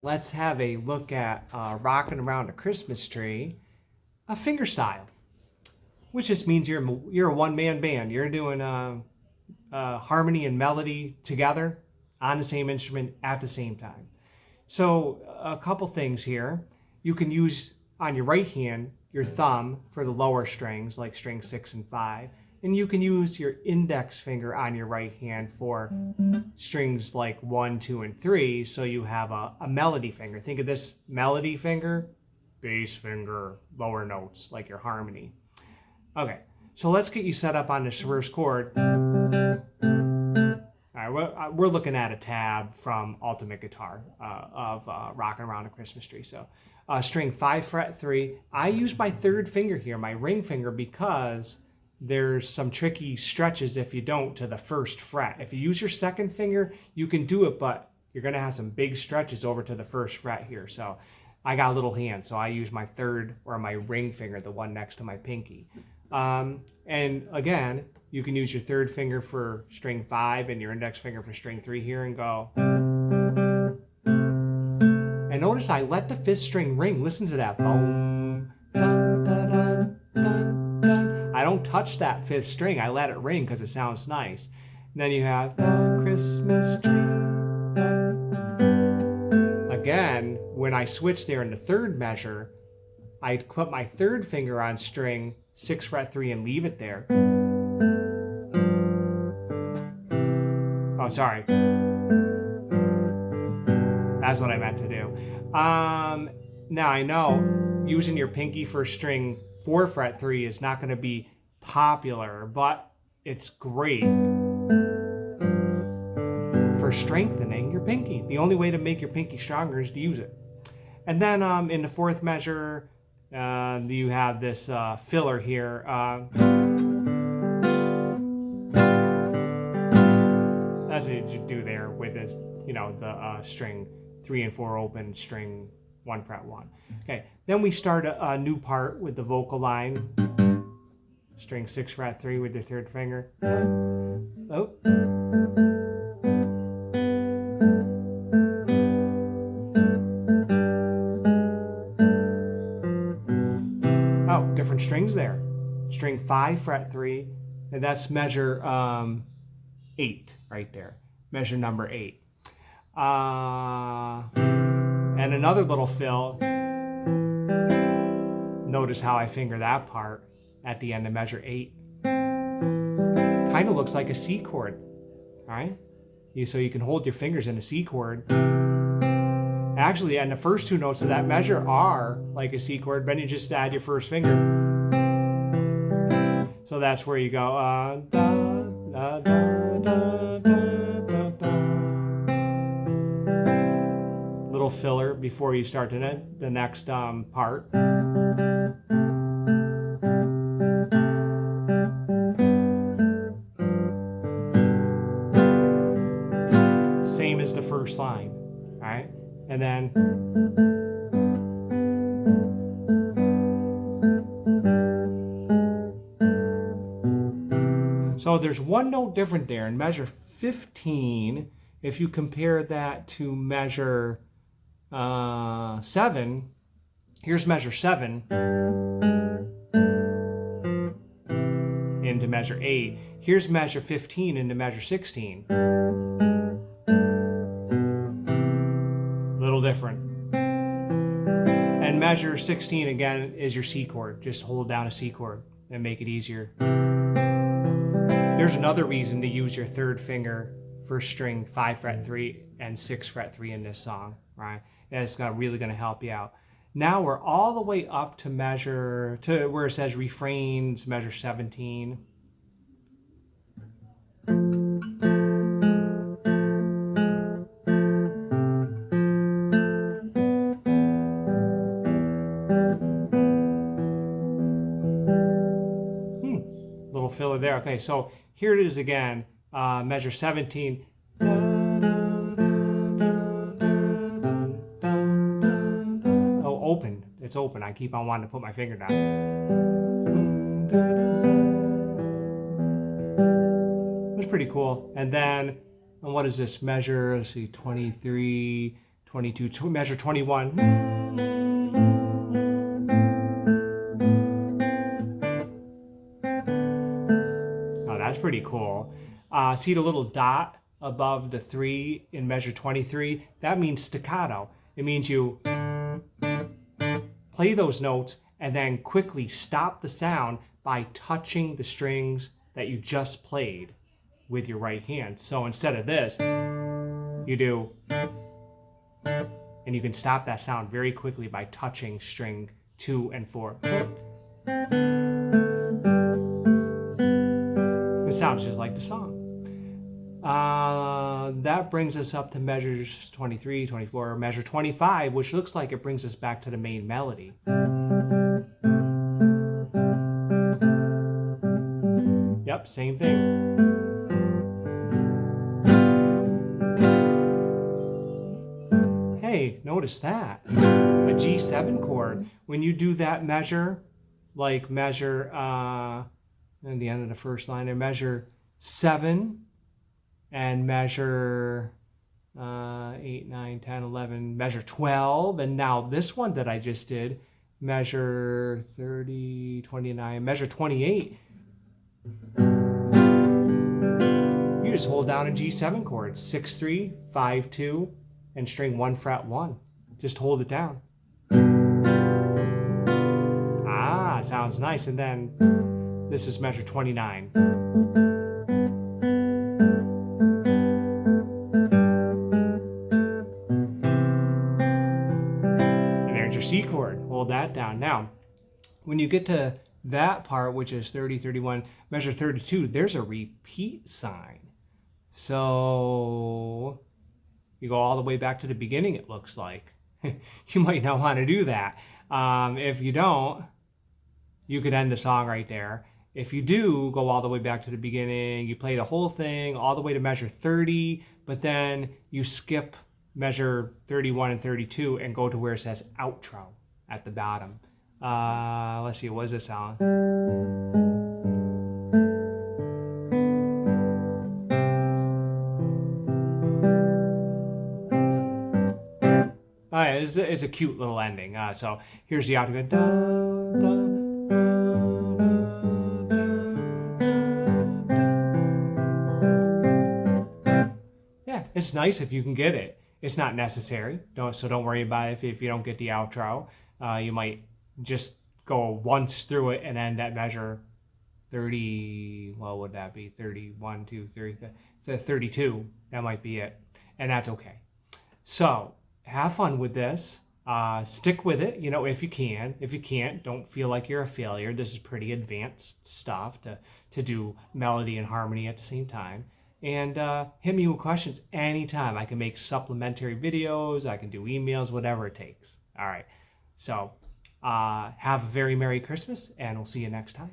Let's have a look at rocking around a Christmas tree, a finger style, which just means you're a one-man band. You're doing harmony and melody together on the same instrument at the same time. So a couple things here. You can use on your right hand your thumb for the lower strings like string 6 and 5, and you can use your index finger on your right hand for strings like 1, 2, and 3, so you have a melody finger. Think of this melody finger, bass finger, lower notes like your harmony. Okay, so let's get you set up on this first chord. All right, we're looking at a tab from Ultimate Guitar of Rockin' Around a Christmas Tree. So string 5 fret 3. I use my third finger here, my ring finger, because there's some tricky stretches if you don't to the first fret. If you use your second finger, you can do it, but you're gonna have some big stretches over to the first fret here. So I got a little hand, so I use my third or my ring finger, the one next to my pinky. And again, you can use your third finger for string 5 and your index finger for string 3 here and go. And notice I let the 5th string ring. Listen to that. Boom, dun, dun, dun, dun, dun. I don't touch that 5th string. I let it ring because it sounds nice. And then you have the Christmas tree. Again, when I switch there in the third measure, I put my third finger on string 6 fret 3 and leave it there. Oh, sorry. That's what I meant to do. Now I know using your pinky for string 4 fret 3 is not going to be popular, but it's great for strengthening your pinky. The only way to make your pinky stronger is to use it. And then in the 4th measure, you have this filler here. That's what you do there with the, the string 3 and 4 open, string 1 fret 1. Okay, then we start a new part with the vocal line. String 6 fret 3 with your third finger. Oh. Oh, different strings there. String 5 fret 3, and that's measure 8 right there. Measure number 8. And another little fill. Notice how I finger that part at the end of measure 8. Kind of looks like a C chord. All right? So you can hold your fingers in a C chord. Actually, and the first 2 notes of that measure are like a C chord, then you just add your first finger. So that's where you go. Da, da, da, da, da, da. Little filler before you start the next part. Same as the first line. All right? And then so there's one note different there in measure 15. If you compare that to measure 7, here's measure 7 into measure 8. Here's measure 15 into measure 16. Little different. And measure 16 again is your C chord. Just hold down a C chord and make it easier. There's another reason to use your third finger for string 5 fret 3 and 6 fret 3 in this song, right? And it's really going to help you out. Now we're all the way up to where it says refrains, measure 17. Little filler there. Okay, so here it is again, measure 17. Oh, open. It's open. I keep on wanting to put my finger down. It was pretty cool. And then, what is this measure? Let's see, 23, 22, measure 21. Oh, that's pretty cool. See the little dot above the 3 in measure 23? That means staccato. It means you play those notes and then quickly stop the sound by touching the strings that you just played with your right hand. So instead of this, you do, and you can stop that sound very quickly by touching string 2 and 4. It sounds just like the song. That brings us up to measures 23, 24, measure 25, which looks like it brings us back to the main melody. Yep, same thing. Hey, notice that. A G7 chord. When you do that measure, like measure, in the end of the first line, and measure 7 and measure 8, 9, 10, 11, measure 12, and now this one that I just did, measure 30, 29, measure 28. You just hold down a G7 chord, 6, 3, 5, 2, and string 1 fret 1. Just hold it down. Ah, sounds nice. And then this is measure 29. And there's your C chord. Hold that down. Now, when you get to that part, which is 30, 31, measure 32, there's a repeat sign. So you go all the way back to the beginning, it looks like. You might not want to do that. If you don't, you could end the song right there. If you do go all the way back to the beginning, you play the whole thing all the way to measure 30, but then you skip measure 31 and 32 and go to where it says outro at the bottom. Let's see, what does this sound? All right, it's a cute little ending. So here's the outro. Da, da, da, da. Yeah, it's nice if you can get it. It's not necessary. Don't worry about it if you don't get the outro. You might just go once through it and end at measure 30. What would that be? 31, 2, 30, 32. That might be it, and that's okay. So have fun with this. Stick with it, if you can. If you can't, don't feel like you're a failure. This is pretty advanced stuff to do melody and harmony at the same time. And hit me with questions anytime. I can make supplementary videos. I can do emails, whatever it takes. All right. So have a very Merry Christmas, and we'll see you next time.